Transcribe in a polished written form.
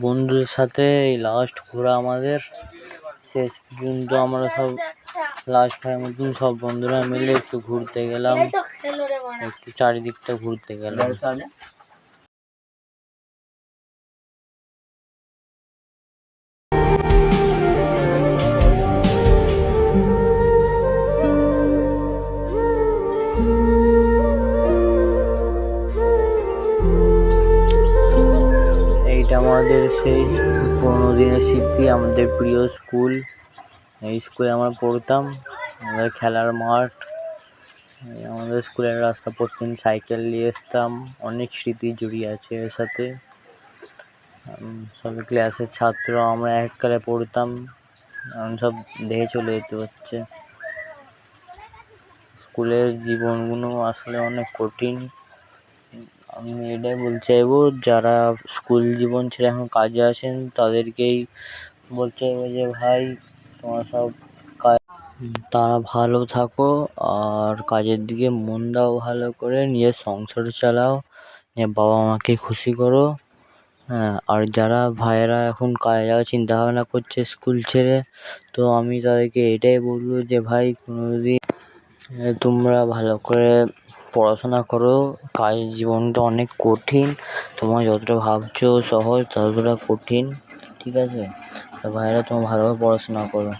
বন্ধুদের সাথে এই লাস্ট ঘোরা আমাদের। শেষ পর্যন্ত আমরা সব লাস্ট টাইম মতন সব বন্ধুরা মিলে একটু ঘুরতে গেলাম, একটু চারিদিকটা ঘুরতে গেলাম। এইটা আমাদের সেই পুরোনো দিনের স্মৃতি, আমাদের প্রিয় স্কুল। এই স্কুলে আমরা পড়তাম, আমাদের খেলার মাঠ, আমাদের স্কুলের রাস্তা প্রতিদিন সাইকেল নিয়ে আসতাম। অনেক স্মৃতি জড়িয়ে আছে এর সাথে। সব ক্লাসের ছাত্র আমরা এককালে পড়তাম, এখন সব দেখে চলে যেতে হচ্ছে। স্কুলের জীবনগুলো আসলে অনেক কঠিন। আমি এটাই বলতে চাইবো, যারা স্কুল জীবন ছেড়ে এখন কাজে আসেন তাদেরকেই বলতে চাইবো যে ভাই, তোমরা সব তারা ভালো থাকো আর কাজের দিকে মন দাও, ভালো করে নিজের সংসার চালাও, নিজের বাবা মাকে খুশি করো। হ্যাঁ, আর যারা ভাইয়েরা এখন কাজে যাওয়ার চিন্তা ভাবনা করছে স্কুল ছেড়ে, তো আমি তাদেরকে এটাই বলবো যে ভাই, কোনোদিন তোমরা ভালো করে পড়াশোনা করো। কাজের জীবনটা অনেক কঠিন, তোমরা যতটা ভাবছো সহজ ততটা কঠিন, ঠিক আছে? ভাইয়েরা তোমরা ভালোভাবে পড়াশোনা করো।